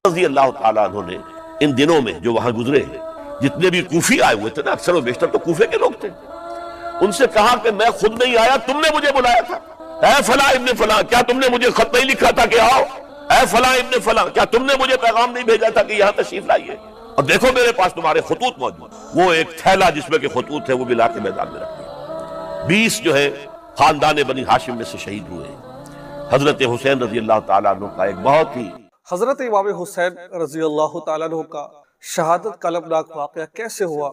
رضی اللہ تعالیٰ عنہ نے ان دنوں میں جو وہاں گزرے جتنے بھی کوفی آئے ہوئے تھے نا، اکثر و بیشتر تو کوفے کے لوگ تھے، ان سے کہا کہ میں خود نہیں آیا، تم نے مجھے بلایا تھا۔ اے فلاں ابن فلاں، کیا تم نے مجھے خط نہیں لکھا تھا کہ آؤ؟ اے فلاں ابن فلاں، کیا تم نے مجھے پیغام نہیں بھیجا تھا کہ یہاں تشریف لائیے؟ اور دیکھو میرے پاس تمہارے خطوط موجود۔ وہ ایک تھیلا جس میں کہ خطوط تھے وہ بھی لا کے میدان میں رکھ دیا۔ 20 جو ہے خاندان بنی ہاشم میں سے شہید ہوئے۔ حضرت حسین رضی اللہ تعالیٰ عنہ کا ایک بہت ہی حضرت امام حسین رضی اللہ تعالیٰ عنہ کا شہادت کا المناک واقعہ کیسے ہوا،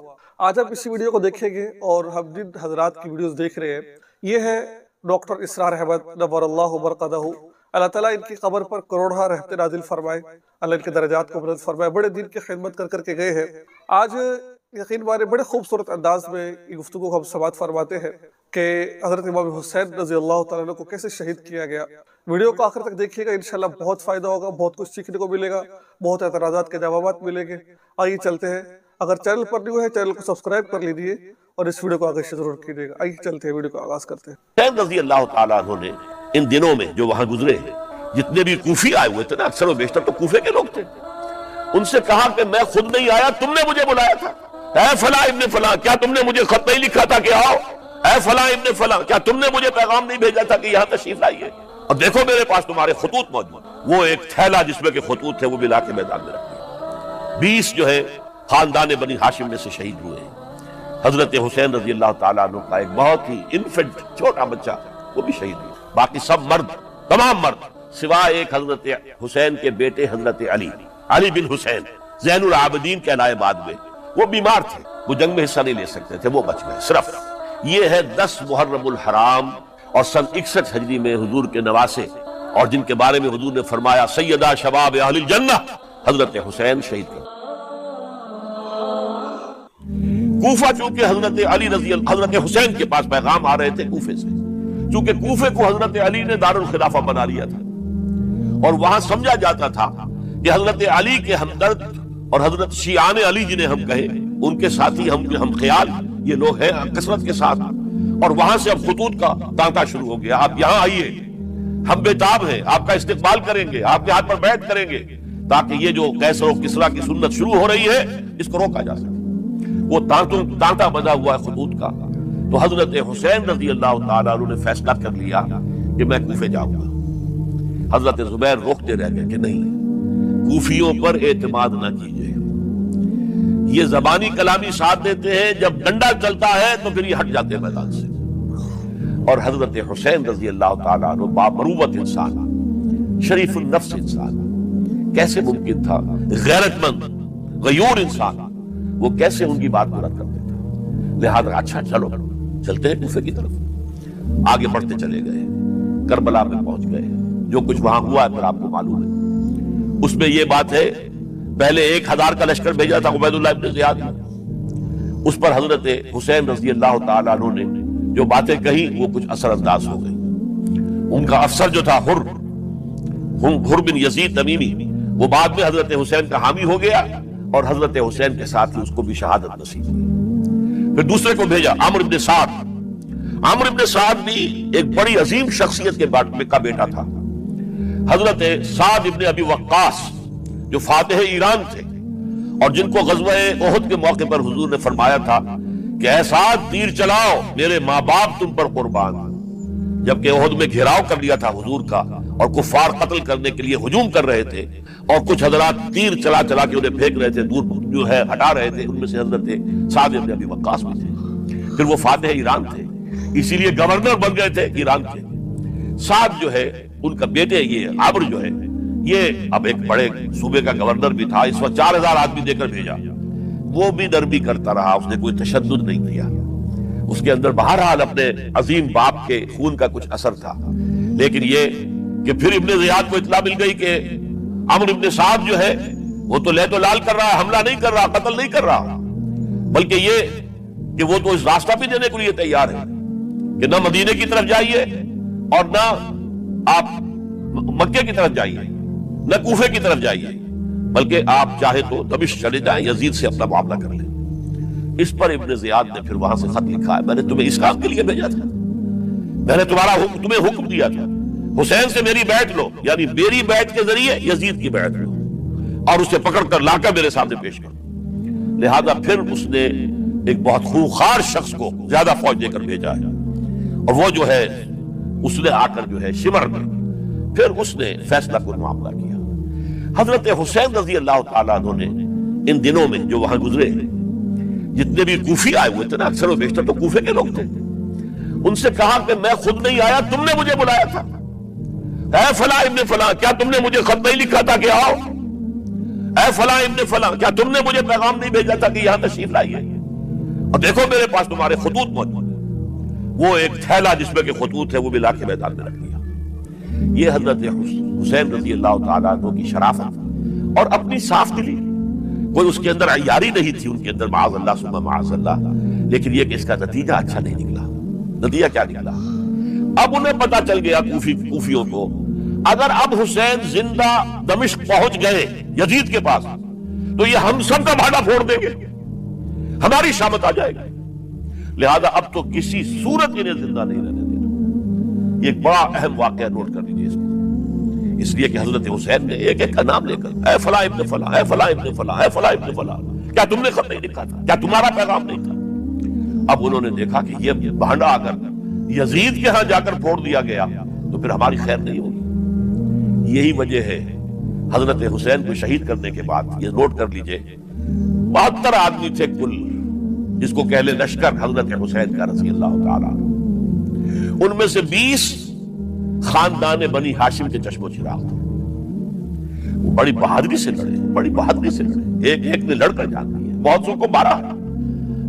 آج آپ اسی ویڈیو کو دیکھیں گے۔ اور ہم جن حضرات کی ویڈیوز دیکھ رہے ہیں، یہ ہے ڈاکٹر اسرار احمد نور اللہ برکتہ۔ اللہ تعالیٰ ان کی قبر پر کروڑہ رحمت نازل فرمائے، اللہ ان کے درجات کو بلند فرمائے۔ بڑے دین کی خدمت کر کے گئے ہیں۔ آج یقین مانے بڑے خوبصورت انداز میں یہ گفتگو کو ہم سماعت فرماتے ہیں کہ حضرت امام حسین رضی اللہ تعالیٰ عنہ کو کیسے شہید کیا گیا۔ ویڈیو کو آخر تک دیکھیے گا، انشاءاللہ بہت فائدہ ہوگا، بہت کچھ سیکھنے کو ملے گا، بہت اعتراضات کے جوابات ملیں گے۔ آئیے چلتے ہیں۔ اگر چینل پر نیو ہے چینل کو سبسکرائب کر لیجیے اور اس ویڈیو کو آگے سے ضرور کیجیے گا۔ آئیے چلتے ہیں، ویڈیو کو آغاز کرتے ہیں۔ حسین رضی اللہ تعالیٰ عنہ نے ان دنوں میں جو وہاں گزرے جتنے بھی کوفی آئے ہوئے تھے نا، اکثر و بیشتر تو کوفے کے لوگ تھے، ان سے کہا کہ میں خود نہیں آیا، تم نے مجھے بلایا تھا۔ اے فلاں ابن فلاں، کیا تم نے مجھے خط نہیں لکھا تھا کہ آؤ؟ اے فلاں ابن فلاں، کیا تم نے مجھے پیغام نہیں بھیجا تھا کہ یہاں تشریف لائیے؟ اور دیکھو میرے پاس تمہارے خطوط موجود۔ وہ ایک تھیلا جس میں کہ خطوط تھے وہ بھی لا کے میدان میں رکھ دیا۔ 20 جو ہے خاندان بنی ہاشم میں سے شہید ہوئے۔ حضرت حسین رضی اللہ تعالیٰ عنہ کا ایک بہت ہی انفنٹ چھوٹا بچہ وہ بھی شہید ہوا۔ باقی سب مرد، تمام مرد سوائے ایک حضرت حسین کے بیٹے حضرت علی بن حسین زین العابدین کہلائے بعد میں، وہ بیمار تھے، وہ جنگ میں حصہ نہیں لے سکتے تھے، وہ بچ گئے۔ صرف یہ ہے 10 محرم الحرام اور سن 61 ہجری میں حضور کے نواسے، اور جن کے بارے میں حضور نے فرمایا سیدہ شباب اہل الجنہ، حضرت حسین شہید ہوئے۔ کوفہ چونکہ حضرت حسین کے پاس پیغام آ رہے تھے کوفے سے، چونکہ کوفے کو حضرت علی نے دارالخلافہ بنا لیا تھا، اور وہاں سمجھا جاتا تھا کہ حضرت علی کے ہمدرد اور حضرت شیعان علی جنہیں ہم کہیں ان کے ساتھی ہم خیال یہ لوگ ہیں کثرت کے ساتھ، اور وہاں سے اب خطوط کا تانتا شروع ہو گیا۔ آپ یہاں آئیے، ہم بےتاب ہیں، آپ کا استقبال کریں گے، آپ کے ہاتھ پر بیعت کریں گے، تاکہ یہ جو قیصر و کسریٰ کی سنت شروع ہو رہی ہے اس کو روکا جا سکے۔ وہ تانتا بنا ہوا ہے خطوط کا۔ تو حضرت حسین رضی اللہ تعالیٰ عنہ نے فیصلہ کر لیا کہ میں کوفے جاؤں گا۔ حضرت زبیر روکتے رہ گئے کہ نہیں، کوفیوں پر اعتماد نہ کیجیے، یہ زبانی کلامی ساتھ دیتے ہیں، جب ڈنڈا چلتا ہے تو پھر یہ ہٹ جاتے ہیں میدان سے۔ اور حضرت حسین رضی اللہ تعالیٰ عنہ بامروت انسان، شریف النفس انسان، کیسے ممکن تھا غیرت مند غیور انسان وہ کیسے ان کی بات کو رد کر دیتا؟ لہذا اچھا چلو چلتے ہیں کوفے کی طرف۔ آگے بڑھتے چلے گئے، کربلا میں پہنچ گئے۔ جو کچھ وہاں ہوا ہے پھر آپ کو معلوم ہے۔ اس میں یہ بات ہے، پہلے 1000 کا لشکر بھیجا تھا عبید اللہ ابن زیاد نے، اس پر حضرت حسین رضی اللہ تعالیٰ عنہ نے جو باتیں کہی وہ کچھ اثر انداز ہو گئی۔ ان کا افسر جو تھا حر بن یزید تمیمی، وہ بعد میں حضرت حسین کا حامی ہو گیا، اور حضرت حسین کے ساتھ ہی اس کو بھی شہادت نصیب ہوئی۔ پھر دوسرے کو بھیجا عمرو ابن سعد۔ عمرو ابن سعد بھی ایک بڑی عظیم شخصیت کا بیٹا تھا۔ حضرت سعد ابن ابی وقاص جو فاتح ایران تھے، اور جن کو غزوہ احد کے موقع پر حضور نے فرمایا تھا کہ اے سعد تیر چلاؤ، میرے ماں باپ تم پر قربان۔ جبکہ احد میں گھیراؤ کر لیا تھا حضور کا، اور کفار قتل کرنے کے لیے ہجوم کر رہے تھے، اور کچھ حضرات تیر چلا کے انہیں پھینک رہے تھے، دور جو ہے ہٹا رہے تھے، ان میں سے حضرت سعد ابن ابی وقاص بھی تھے۔ پھر وہ فاتح ایران تھے، اسی لیے گورنر بن گئے تھے ایران کے۔ سعد جو ہے ان کا بیٹے، یہ عمرو جو ہے یہ اب ایک بڑے صوبے کا گورنر بھی تھا، اس وقت 4000 آدمی دے کر بھیجا۔ وہ بھی نرمی کرتا رہا، اس نے کوئی تشدد نہیں کیا، اس کے اندر بہرحال اپنے عظیم باپ کے خون کا کچھ اثر تھا۔ لیکن یہ کہ پھر ابن زیاد کو اطلاع مل گئی کہ عمرو ابن سعد جو ہے وہ تو لے تو لال کر رہا ہے، حملہ نہیں کر رہا، قتل نہیں کر رہا، بلکہ یہ کہ وہ تو اس راستہ بھی دینے کے لیے تیار ہے کہ نہ مدینے کی طرف جائیے اور نہ آپ مکے کی طرف جائیے، نہ کوفے کی طرف جائیے، بلکہ آپ چاہے تو دمشق چلے جائیں، یزید سے اپنا معاملہ کر لیں۔ اس پر ابن زیاد نے پھر وہاں سے خط لکھا ہے، میں نے تمہیں اس کام کے لیے بھیجا تھا، میں نے تمہیں حکم دیا تھا حسین سے میری بیعت لو، یعنی میری بیعت کے ذریعے یزید کی بیعت لو۔ اور اسے پکڑ کر لا کر میرے سامنے پیش کر. لہذا پھر اس نے ایک بہت خونخوار شخص کو زیادہ فوج دے کر بھیجا ہے, اور وہ جو ہے اس نے آ کر جو ہے شمر میں پھر اس نے فیصلہ کن معاملہ کیا. حضرت حسین رضی اللہ تعالیٰ عنہ نے ان دنوں میں جو وہاں گزرے جتنے بھی کوفی آئے ہوئے تھے نا, اکثر و بیشتر تو کوفے کے لوگ تھے, ان سے کہا کہ میں خود نہیں آیا, تم نے مجھے بلایا تھا. اے فلاں ابن فلاں, کیا تم نے مجھے خط نہیں لکھا تھا کہ آؤ؟ اے فلاں ابن فلاں, کیا تم نے مجھے پیغام نہیں بھیجا تھا کہ یہاں تشریف لائیے؟ اور دیکھو میرے پاس تمہارے خطوط موجود ہیں. وہ ایک تھیلا جس میں کے خطوط ہے وہ بھی لا کے میدان میں رکھ دیا. یہ حضرت حسین رضی اللہ تعالیٰ عنہ کی شرافت اور اپنی صاف دلی. کوئی اس کے اندر عیاری نہیں تھی ان کے اندر, معاذ اللہ ثم معاذ اللہ, لیکن یہ کہ اس کا نتیجہ اچھا نہیں نکلا. نتیجہ کیا نکلا؟ اب انہیں پتا چل گیا کوفیوں کو, اگر اب حسین زندہ دمشق پہنچ گئے یزید کے پاس تو یہ ہم سب کا بھاڑا پھوڑ دیں گے, ہماری شامت آ جائے گی. لہذا اب تو کسی صورت انہیں زندہ نہیں رہنے دینا. یہ ایک بڑا اہم واقعہ نوٹ کر لیجیے اس کو, اس لیے کہ حضرت حسین نے ایک ایک کا نام لے کر اے فلاں ابن فلاں, اے فلاں ابن فلاں, اے فلاں ابن فلاں, کیا تم نے خط نہیں لکھا تھا؟ کیا تمہارا پیغام نہیں تھا؟ اب انہوں نے دیکھا کہ یہ بھانڈا اگر یزید کے ہاں جا کر پھوڑ دیا گیا تو پھر ہماری خیر نہیں ہوگی. یہی وجہ ہے حضرت حسین کو شہید کرنے کے بعد, یہ نوٹ کر لیجئے, 72 آدمی تھے کل, جس کو کہہ لے لشکر حضرت حسین کا رضی اللہ تعالیٰ. ان میں سے 20 خاندان بنی ہاشم کے چشم و چراغ تھے. وہ بڑی بہادری سے لڑے, بڑی بہادری سے لڑے, ایک ایک نے لڑ کر جان دی ہے. بہت سو کو مارا.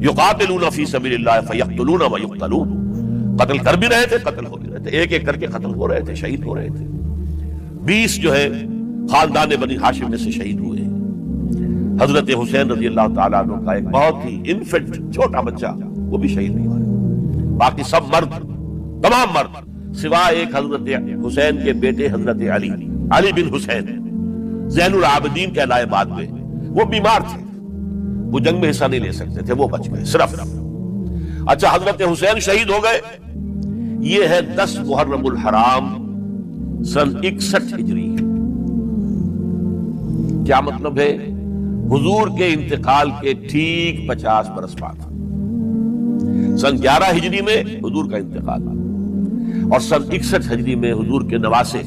یقاتلون فی سبیل اللہ فیقتلون ویقتلون, قتل کر بھی رہے تھے, قتل ہو بھی رہے تھے, ایک ایک کر کے قتل ہو رہے تھے, شہید ہو رہے تھے. 20 جو ہے خاندان بنی ہاشم میں سے شہید ہوئے. حضرت حسین رضی اللہ تعالیٰ عنہ کا ایک بہت ہی انفنٹ چھوٹا بچہ وہ بھی شہید ہوا ہے. باقی سب مرد, تمام مرد, سوائے ایک حضرت حسین کے بیٹے حضرت علی بن حسین زین العابدین کہلائے بعد میں, وہ بیمار تھے, وہ جنگ میں حصہ نہیں لے سکتے تھے, وہ بچ گئے صرف. اچھا, حضرت حسین شہید ہو گئے. یہ ہے 10 محرم الحرام سن 61 ہجری. کیا مطلب ہے؟ حضور کے انتقال کے ٹھیک 50 برس بعد. سن 11 ہجری میں حضور کا انتقال, اور سن 61 ہجری میں حضور کے نواسے,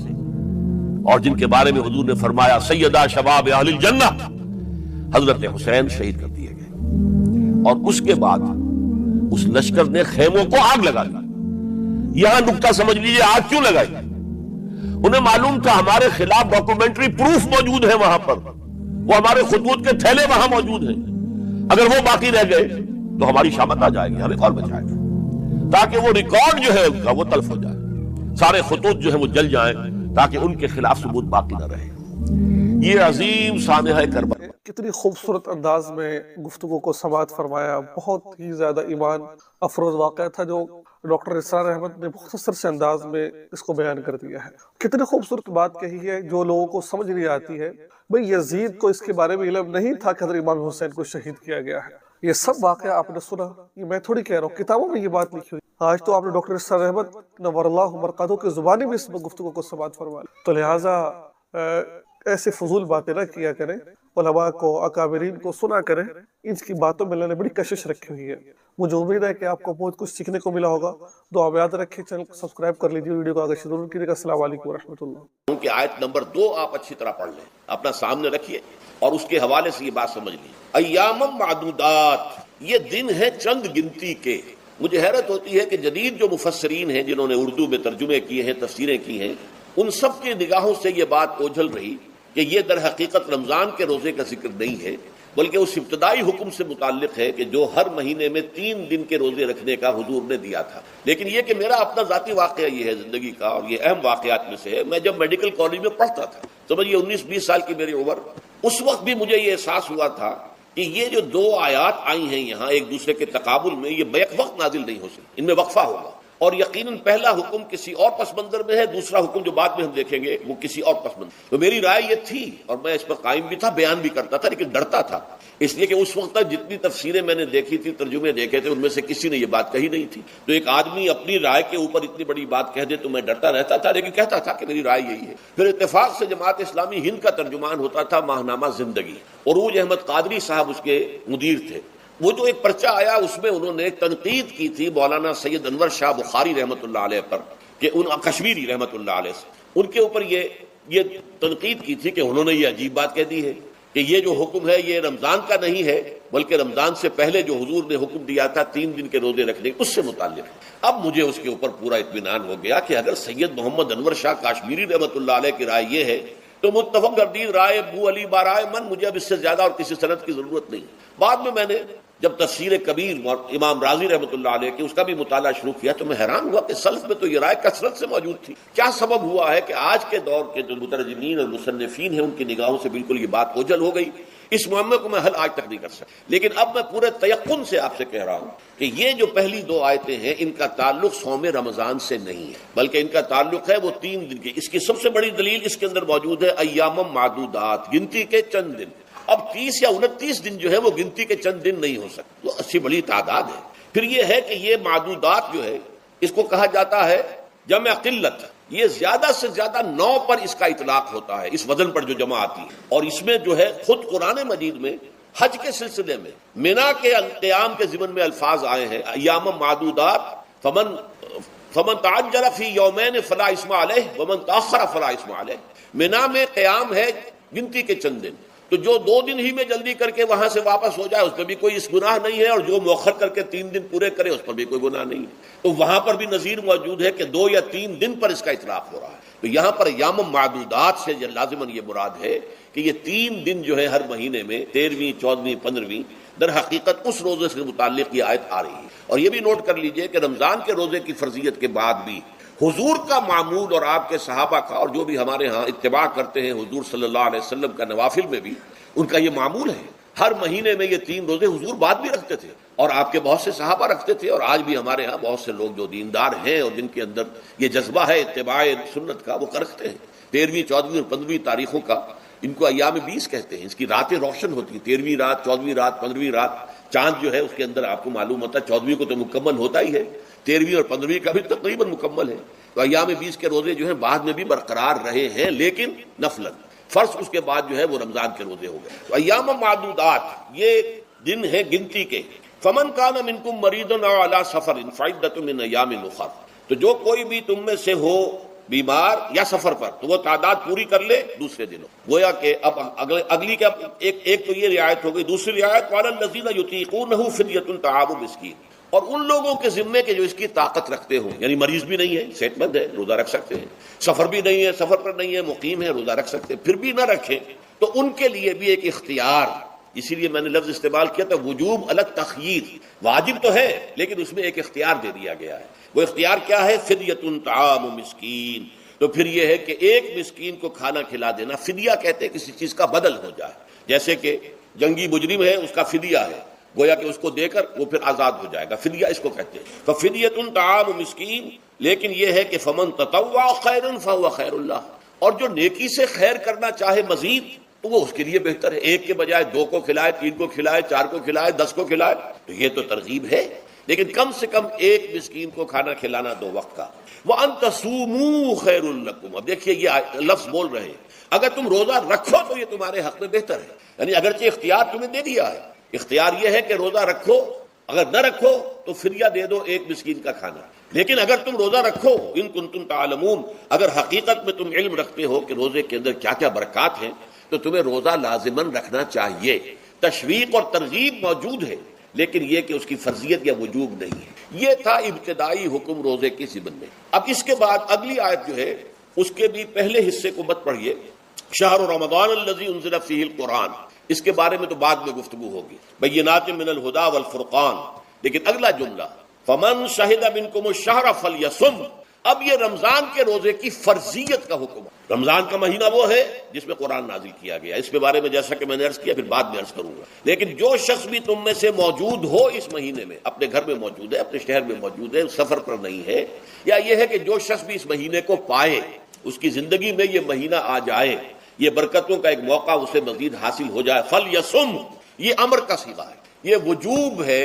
اور جن کے بارے میں حضور نے فرمایا سیدہ شباب اہل الجنہ, حضرت حسین شہید کر دیے گئے. اور اس کے بعد اس لشکر نے خیموں کو آگ لگا دی. یہاں نکتہ سمجھ لیجیے, آگ کیوں لگائی؟ انہیں معلوم تھا ہمارے خلاف ڈاکومنٹری پروف موجود ہے وہاں پر, وہ ہمارے خطوط کے تھیلے وہاں موجود ہیں, اگر وہ باقی رہ گئے تو ہماری شامت آ جائے گی, ہمیں کون بچائے گا, تاکہ وہ ریکارڈ جو ہے ان کا وہ تلف ہو جائے, سارے خطوط جو ہے وہ جل جائیں تاکہ ان کے خلاف ثبوت باقی نہ رہے. یہ عظیم سانحہ کربلا. کتنی خوبصورت انداز میں گفتگو کو سماعت فرمایا, بہت ہی زیادہ ایمان افروز واقعہ تھا جو ڈاکٹر اسرار احمد نے مختصر سے انداز میں اس کو بیان کر دیا ہے. کتنی خوبصورت بات کہی ہے جو لوگوں کو سمجھ نہیں آتی ہے. بھئی یزید کو اس کے بارے میں علم نہیں تھا کہ حضرت امام حسین کو شہید کیا گیا ہے. یہ سب واقعہ آپ نے سنا, یہ میں تھوڑی کہہ رہا ہوں, کتابوں میں یہ بات لکھی ہوئی. آج تو آپ نے ڈاکٹر اسرار احمد نور اللہ مرقدہ کی زبانی میں اس گفتگو کو سماعت فرمایا. تو لہٰذا ایسے فضول باتیں نہ کیا کریں, علماء کو, اکابرین کو سنا کریں. ان کی باتوں میں اللہ نے بڑی کشش رکھی ہوئی ہے. مجھے امید ہے کہ آپ کو بہت کچھ سیکھنے کو ملا ہوگا. دعا میں یاد رکھیں, چینل کو سبسکرائب کر لیجیے, ویڈیو کو آگے شیئر ضرور کیجیے گا. السلام علیکم ورحمۃ اللہ. کیونکہ آیت نمبر 2 آپ اچھی طرح پڑھ لیں, اپنا سامنے رکھیے, اور اس کے حوالے سے یہ بات سمجھ لیجیے. ایام معدودات, یہ دن ہے چند گنتی کے. مجھے حیرت ہوتی ہے کہ جدید جو مفسرین ہیں جنہوں نے اردو میں ترجمے کیے ہیں, تفسیریں کی ہیں, ان سب کی نگاہوں سے یہ بات اوجھل رہی کہ یہ در حقیقت رمضان کے روزے کا ذکر نہیں ہے, بلکہ اس ابتدائی حکم سے متعلق ہے کہ جو ہر مہینے میں 3 دن کے روزے رکھنے کا حضور نے دیا تھا. لیکن یہ کہ میرا اپنا ذاتی واقعہ یہ ہے زندگی کا, اور یہ اہم واقعات میں سے ہے. میں جب میڈیکل کالج میں پڑھتا تھا, سمجھیے 19-20 سال کی میری عمر, اس وقت بھی مجھے یہ احساس ہوا تھا کہ یہ جو 2 آیات آئی ہیں یہاں ایک دوسرے کے تقابل میں, یہ بیک وقت نازل نہیں ہو سکتی, ان میں وقفہ ہوگا. اور یقیناً پہلا حکم کسی اور پس منظر میں ہے، دوسرا حکم جو بعد میں ہم دیکھیں گے وہ کسی اور پس منظر. تو میری رائے یہ تھی اور میں اس پر قائم بھی تھا، بیان بھی کرتا تھا، لیکن ڈرتا تھا اس لیے کہ اس وقت تک جتنی تفسیریں میں نے دیکھی تھی، ترجمے دیکھے تھے، ان میں سے کسی نے یہ بات کہی نہیں تھی. تو ایک آدمی اپنی رائے کے اوپر اتنی بڑی بات کہہ دے تو میں ڈرتا رہتا تھا، لیکن کہتا تھا کہ میری رائے یہی ہے. پھر اتفاق سے جماعت اسلامی ہند کا ترجمان ہوتا تھا ماہنامہ زندگی، عروج احمد قادری صاحب اس کے مدیر تھے. وہ جو ایک پرچہ آیا اس میں انہوں نے ایک تنقید کی تھی مولانا سید انور شاہ بخاری رحمۃ اللہ علیہ پر، کہ ان کشمیری رحمۃ اللہ علیہ سے ان کے اوپر یہ تنقید کی تھی کہ انہوں نے یہ عجیب بات کہہ دی ہے کہ یہ جو حکم ہے یہ رمضان کا نہیں ہے، بلکہ رمضان سے پہلے جو حضور نے حکم دیا تھا 3 دن کے روزے رکھنے اس سے متعلق ہے. اب مجھے اس کے اوپر پورا اطمینان ہو گیا کہ اگر سید محمد انور شاہ کاشمیری رحمۃ اللہ علیہ کی رائے یہ ہے تو متفق گردید رائے ابو علی برائے من، مجھے اب اس سے زیادہ اور کسی سند کی ضرورت نہیں. بعد میں نے جب تفسیر کبیر امام رازی رحمۃ اللہ علیہ کی اس کا بھی مطالعہ شروع کیا تو میں حیران ہوا کہ سلف میں تو یہ رائے کثرت سے موجود تھی. کیا سبب ہوا ہے کہ آج کے دور کے جو مترجمین اور مصنفین ہیں ان کی نگاہوں سے بالکل یہ بات اوجھل ہو گئی؟ اس معاملے کو میں حل آج تک نہیں کر سکتا، لیکن اب میں پورے تیقن سے آپ سے کہہ رہا ہوں کہ یہ جو پہلی 2 آیتیں ہیں ان کا تعلق صوم رمضان سے نہیں ہے، بلکہ ان کا تعلق ہے وہ 3 دن کے. اس کی سب سے بڑی دلیل اس کے اندر موجود ہے ایام معدودات، گنتی کے چند دن. اب 30 یا 29 دن جو ہے وہ گنتی کے چند دن نہیں ہو سکتے، وہ اچھی بڑی تعداد ہے. پھر یہ ہے کہ یہ معدودات جو ہے اس کو کہا جاتا ہے جمع قلت، یہ زیادہ سے زیادہ 9 پر اس کا اطلاق ہوتا ہے، اس وزن پر جو جمع آتی ہے. اور اس میں جو ہے خود قرآن مجید میں حج کے سلسلے میں منا کے قیام کے ضمن میں الفاظ آئے ہیں ایام معدودات، فمن تعجل فی یومین فلا اسم علیہ ومن تاخر فلا اسم علیہ. منا میں قیام ہے گنتی کے چند دن، تو جو 2 دن ہی میں جلدی کر کے وہاں سے واپس ہو جائے اس پر بھی کوئی اس گناہ نہیں ہے، اور جو مؤخر کر کے 3 دن پورے کرے اس پر بھی کوئی گناہ نہیں ہے. تو وہاں پر بھی نظیر موجود ہے کہ 2 یا 3 دن پر اس کا اطلاق ہو رہا ہے. تو یہاں پر ایام معدودات سے لازماً یہ مراد ہے کہ یہ 3 دن جو ہے ہر مہینے میں 13ویں 14ویں 15ویں در حقیقت اس روزے سے متعلق یہ آیت آ رہی ہے. اور یہ بھی نوٹ کر لیجئے کہ رمضان کے روزے کی فرضیت کے بعد بھی حضور کا معمول اور آپ کے صحابہ کا اور جو بھی ہمارے ہاں اتباع کرتے ہیں حضور صلی اللہ علیہ وسلم کا نوافل میں بھی ان کا یہ معمول ہے. ہر مہینے میں یہ 3 روزے حضور بعد بھی رکھتے تھے اور آپ کے بہت سے صحابہ رکھتے تھے، اور آج بھی ہمارے ہاں بہت سے لوگ جو دیندار ہیں اور جن کے اندر یہ جذبہ ہے اتباع سنت کا وہ رکھتے ہیں. 13ویں 14ویں اور 15ویں تاریخوں کا ان کو ایام 20 کہتے ہیں. اس کی راتیں روشن ہوتی ہیں، 13ویں رات 14ویں رات 15ویں رات. چاند جو ہے اس کے اندر آپ کو معلوم ہوتا ہے 14ویں کو تو مکمل ہوتا ہی ہے، 13ویں اور 15ویں کا بھی تقریباً مکمل ہے. تو ایام 20 کے روزے جو ہیں بعد میں بھی برقرار رہے ہیں، لیکن نفلاً. فرض اس کے بعد جو ہے وہ رمضان کے روزے ہو گئے. تو ایام معدودات یہ دن ہیں گنتی کے. فمن کان منکم مریض او علی سفر فعدۃ من ایام اخر، تو جو کوئی بھی تم میں سے ہو بیمار یا سفر پر تو وہ تعداد پوری کر لے دوسرے دنوں. گویا کہ اب اگلی کا ایک تو یہ رعایت ہو گئی. دوسری رعایت وعلی الذین یطیقونہ فدیۃ طعام مسکین، اور ان لوگوں کے ذمے کے جو اس کی طاقت رکھتے ہوں، یعنی مریض بھی نہیں ہے، صحت مند ہے، روزہ رکھ سکتے ہیں، سفر بھی نہیں ہے، سفر پر نہیں ہے، مقیم ہے، روزہ رکھ سکتے ہیں. پھر بھی نہ رکھیں تو ان کے لیے بھی ایک اختیار، اسی لیے میں نے لفظ استعمال کیا تھا وجوب علی التخییر. واجب تو ہے لیکن اس میں ایک اختیار دے دیا گیا ہے. وہ اختیار کیا ہے؟ فدیۃ طعام مسکین. تو پھر یہ ہے کہ ایک مسکین کو کھانا کھلا دینا. فدیہ کہتے ہیں کسی چیز کا بدل ہو جائے، جیسے کہ جنگی مجرم ہے اس کا فدیہ ہے، گویا کہ اس کو دے کر وہ پھر آزاد ہو جائے گا، فدیہ اس کو کہتے ہیں. ففدیۃ طعام مسکین. لیکن یہ ہے کہ فمن تطوع خیرا فهو خیر اللہ، اور جو نیکی سے خیر کرنا چاہے مزید تو وہ اس کے لیے بہتر ہے. 1 کے بجائے 2 کو کھلائے، 3 کو کھلائے، 4 کو کھلائے، 10 کو کھلائے، تو یہ تو ترغیب ہے. لیکن کم سے کم ایک مسکین کو کھانا کھلانا 2 وقت کا. وَأَن تَصُومُوا خَيْرٌ لَكُمْ. اب دیکھیے یہ لفظ بول رہے ہیں اگر تم روزہ رکھو تو یہ تمہارے حق میں بہتر ہے. یعنی اگرچہ اختیار تمہیں دے دیا ہے، اختیار یہ ہے کہ روزہ رکھو، اگر نہ رکھو تو فدیہ دے دو 1 مسکین کا کھانا. لیکن اگر تم روزہ رکھو، ان کنتم تعلمون، اگر حقیقت میں تم علم رکھتے ہو کہ روزے کے اندر کیا کیا برکات ہیں تو تمہیں روزہ لازماً رکھنا چاہیے. تشویق اور ترغیب موجود ہے لیکن یہ کہ اس کی فرضیت یا وجوب نہیں ہے. یہ تھا ابتدائی حکم روزے کی ضمن میں. اب اس کے بعد اگلی آیت جو ہے اس کے بھی پہلے حصے کو مت پڑھیے. شہر رمضان الذی انزل فیہ القرآن، اس کے بارے میں تو بعد میں گفتگو ہوگی. بینات من الہدی والفرقان. لیکن اگلا جملہ فمن شہد منکم الشہر فلیصم. اب یہ رمضان کے روزے کی فرضیت کا حکم ہے۔ رمضان کا مہینہ وہ ہے جس میں قرآن نازل کیا گیا، اس کے بارے میں جیسا کہ میں نے عرض کیا پھر بعد میں عرض کروں گا۔ لیکن جو شخص بھی تم میں سے موجود ہو اس مہینے میں، اپنے گھر میں موجود ہے، اپنے شہر میں موجود ہے، سفر پر نہیں ہے، یا یہ ہے کہ جو شخص بھی اس مہینے کو پائے، اس کی زندگی میں یہ مہینہ آ جائے، یہ برکتوں کا ایک موقع اسے مزید حاصل ہو جائے، فَلْيَصُمْ، یہ امر کا صیغہ ہے، یہ وجوب ہے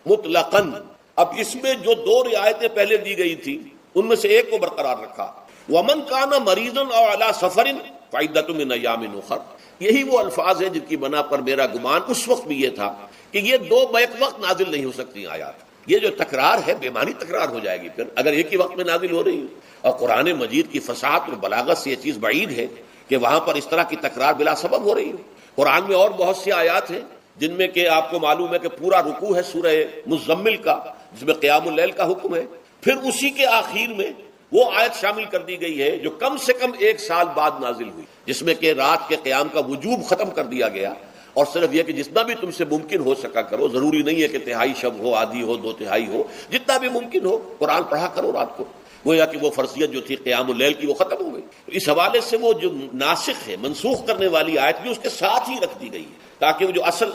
مطلقاً۔ اب اس میں جو 2 رعایتیں پہلے دی گئی تھی ان میں سے ایک کو برقرار رکھا، وَمَنْ كَانَ مَرِيضًا أَوْ عَلَى سَفَرٍ فَعِدَّةٌ مِنْ أَيَّامٍ أُخَرَ۔ یہی وہ الفاظ ہیں جن کی بنا پر میرا گمان اس وقت بھی یہ تھا کہ یہ 2 بیک وقت نازل نہیں ہو سکتی آیات۔ یہ جو تکرار ہے بے معنی تکرار ہو جائے گی پھر اگر ایک ہی وقت میں نازل ہو رہی ہے، اور قرآن مجید کی فصاحت اور بلاغت سے یہ چیز بعید ہے کہ وہاں پر اس طرح کی تکرار بلا سبب ہو رہی ہے۔ قرآن میں اور بہت سی آیات ہیں جن میں کہ آپ کو معلوم ہے کہ پورا رکوع ہے سورہ مزمل کا، جس میں قیام اللیل کا حکم ہے، پھر اسی کے آخر میں وہ آیت شامل کر دی گئی ہے جو کم سے کم 1 سال بعد نازل ہوئی، جس میں کہ رات کے قیام کا وجوب ختم کر دیا گیا، اور صرف یہ کہ جتنا بھی تم سے ممکن ہو سکا کرو، ضروری نہیں ہے کہ تہائی شب ہو، آدھی ہو، 2/3 ہو، جتنا بھی ممکن ہو قرآن پڑھا کرو رات کو، گویا کہ وہ فرضیت جو تھی قیام اللیل کی وہ ختم ہو گئی۔ اس حوالے سے وہ جو ناسخ ہے، منسوخ کرنے والی آیت بھی اس کے ساتھ ہی رکھ دی گئی ہے تاکہ وہ جو اصل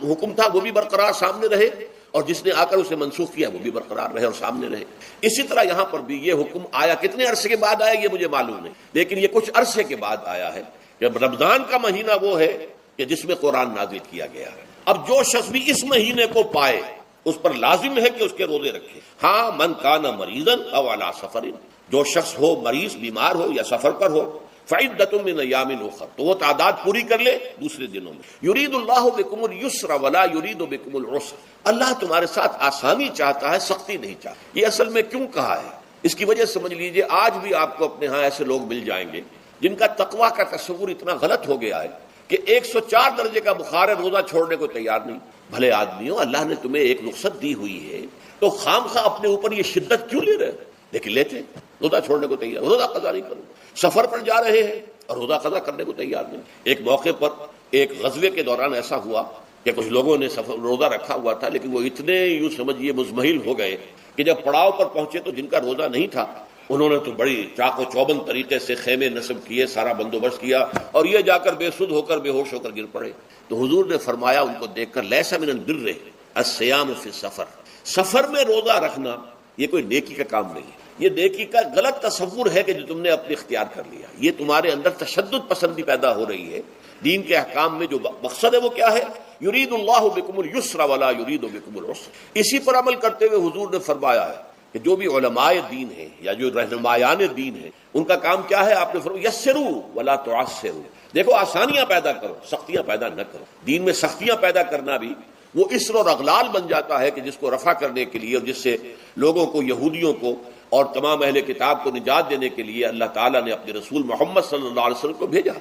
حکم تھا وہ بھی برقرار سامنے رہے، اور جس نے آ کر اسے منسوخ کیا وہ بھی برقرار رہے اور سامنے رہے۔ اسی طرح یہاں پر بھی یہ حکم آیا، کتنے عرصے کے بعد آیا یہ مجھے معلوم نہیں، لیکن یہ کچھ عرصے کے بعد آیا ہے کہ رمضان کا مہینہ وہ ہے کہ جس میں قرآن نازل کیا گیا ہے۔ اب جو شخص بھی اس مہینے کو پائے اس پر لازم ہے کہ اس کے روزے رکھے۔ ہاں، من کان مریضا او علی سفر، جو شخص ہو مریض، بیمار ہو یا سفر پر ہو، فعدۃ من ایام اخر، تو وہ تعداد پوری کر لے دوسرے دنوں میں۔ یرید اللہ بکم اليسر ولا یرید بکم العسر، اللہ تمہارے ساتھ آسانی چاہتا ہے، سختی نہیں چاہتا۔ یہ اصل میں کیوں کہا ہے اس کی وجہ سمجھ لیجئے۔ آج بھی آپ کو اپنے ہاں ایسے لوگ مل جائیں گے جن کا تقویٰ کا تصور اتنا غلط ہو گیا ہے کہ 104 درجے کا بخار ہے، روزہ چھوڑنے کو تیار نہیں۔ بھلے آدمیوں، اللہ نے تمہیں ایک رخصت دی ہوئی ہے تو خام خواہ اپنے اوپر یہ شدت کیوں لے رہے؟ لیکن لیتے روزہ چھوڑنے کو تیار، روزہ قضا نہیں کروں، سفر پر جا رہے ہیں اور روزہ قضا کرنے کو تیار نہیں۔ ایک موقع پر ایک غزوے کے دوران ایسا ہوا کہ کچھ لوگوں نے روزہ رکھا ہوا تھا، لیکن وہ اتنے یوں سمجھیے مزمحل ہو گئے کہ جب پڑاؤ پر پہنچے تو جن کا روزہ نہیں تھا انہوں نے تو بڑی چاق و چوبند طریقے سے خیمے نصب کیے، سارا بندوبست کیا، اور یہ جا کر بے سدھ ہو کر بے ہوش ہو کر گر پڑے۔ تو حضور نے فرمایا ان کو دیکھ کر، لیس من البر الصیام فی السفر، سفر میں روزہ رکھنا یہ کوئی نیکی کا کام نہیں ہے، یہ نیکی کا غلط تصور ہے کہ جو تم نے اپنے اختیار کر لیا۔ یہ تمہارے اندر تشدد پسندی پیدا ہو رہی ہے۔ دین کے احکام میں جو مقصد ہے وہ کیا ہے؟ یرید اللہ بکم اليسر ولا یرید بکم العسر۔ اسی پر عمل کرتے ہوئے حضور نے فرمایا ہے کہ جو بھی علماء دین ہیں یا جو رہنمایان دین ہیں ان کا کام کیا ہے؟ آپ نے فرمایا یسروا ولا تعسروا، دیکھو آسانیاں پیدا کرو، سختیاں پیدا نہ کرو۔ دین میں سختیاں پیدا کرنا بھی وہ اسر اور اغلال بن جاتا ہے کہ جس کو رفع کرنے کے لیے اور جس سے لوگوں کو، یہودیوں کو اور تمام اہل کتاب کو نجات دینے کے لیے اللہ تعالیٰ نے اپنے رسول محمد صلی اللہ علیہ وسلم کو بھیجا۔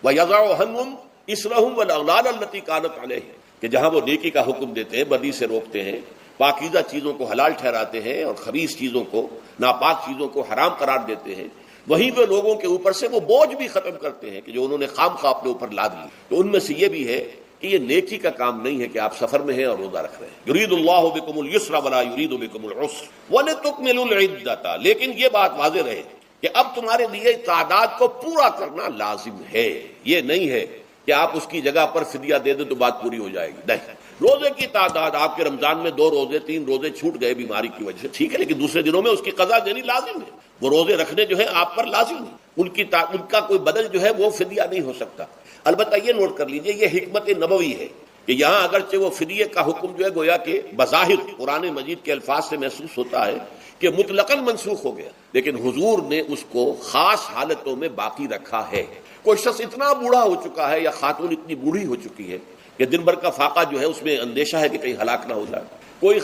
وَيَضَعُ عَنْهُمْ إِصْرَهُمْ وَالْأَغْلَالَ الَّتِي كَانَتْ عَلَيْهِمْ، کہ جہاں وہ نیکی کا حکم دیتے ہیں، بدی سے روکتے ہیں، پاکیزہ چیزوں کو حلال ٹھہراتے ہیں اور خبیث چیزوں کو، ناپاک چیزوں کو حرام قرار دیتے ہیں، وہیں پہ لوگوں کے اوپر سے وہ بوجھ بھی ختم کرتے ہیں کہ جو انہوں نے خام خواہ اپنے اوپر لاد لی۔ تو ان میں سے یہ بھی ہے کہ یہ نیکی کا کام نہیں ہے کہ آپ سفر میں ہیں اور روزہ رکھ رہے ہیں۔ یرید اللہ بکم اليسر ولا یرید بکم العسر ولتکملوا العدۃ، لیکن یہ بات واضح رہے کہ اب تمہارے لیے تعداد کو پورا کرنا لازم ہے، یہ نہیں ہے کہ آپ اس کی جگہ پر فدیہ دے دیں تو بات پوری ہو جائے گی، نہیں۔ روزے کی تعداد آپ کے رمضان میں 2 روزے 3 روزے چھوٹ گئے بیماری کی وجہ سے، ٹھیک ہے، لیکن دوسرے دنوں میں اس کی قضا دینی لازم ہے، وہ روزے رکھنے جو ہے آپ پر لازم ہے، ان کا کوئی بدل جو ہے وہ فدیہ نہیں ہو سکتا۔ البتہ یہ نوٹ کر لیجئے، یہ حکمت نبوی ہے کہ یہاں اگرچہ وہ فدیے کا حکم جو ہے گویا کہ بظاہر قرآن مجید کے الفاظ سے محسوس ہوتا ہے کہ مطلقاً منسوخ ہو گیا، لیکن حضور نے اس کو خاص حالتوں میں باقی رکھا ہے۔ کوئی شخص اتنا بوڑھا ہو چکا ہے یا خاتون اتنی بوڑھی ہو چکی ہے کہ دن بھر کا فاقہ جو ہے اس میں اندیشہ ہے کہ کہیں ہلاک نہ ہو جائے، کوئی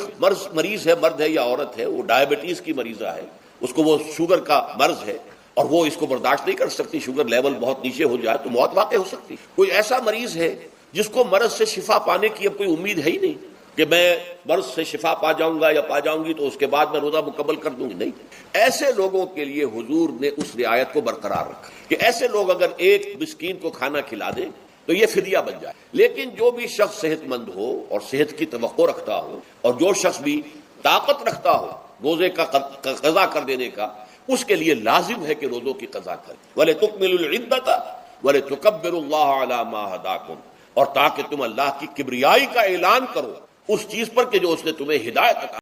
مریض ہے، مرد ہے یا عورت ہے، وہ ڈائبٹیز کی مریضہ ہے، اس کو وہ شوگر کا مرض ہے اور وہ اس کو برداشت نہیں کر سکتی، شوگر لیول بہت نیچے ہو جائے تو موت واقع ہو سکتی۔ کوئی ایسا مریض ہے جس کو مرض سے شفا پانے کی اب کوئی امید ہے ہی نہیں کہ میں مرض سے شفا پا جاؤں گا یا پا جاؤں گی تو اس کے بعد میں روزہ مکمل کر دوں گی، نہیں۔ ایسے لوگوں کے لیے حضور نے اس رعایت کو برقرار رکھا کہ ایسے لوگ اگر ایک مسکین کو کھانا کھلا دیں تو یہ فدیہ بن جائے۔ لیکن جو بھی شخص صحت مند ہو اور صحت کی توقع رکھتا ہو اور جو شخص بھی طاقت رکھتا ہو روزے کا قضا کر دینے کا، اس کے لیے لازم ہے کہ روزوں کی قضا کرے. وَلِتُكْمِلُوا الْعِدَّةَ وَلِتُكَبِّرُوا اللَّهَ عَلَى مَا هَدَاكُمْ, اور تاکہ تم اللہ کی کبریائی کا اعلان کرو اس چیز پر کہ جو اس نے تمہیں ہدایت عطا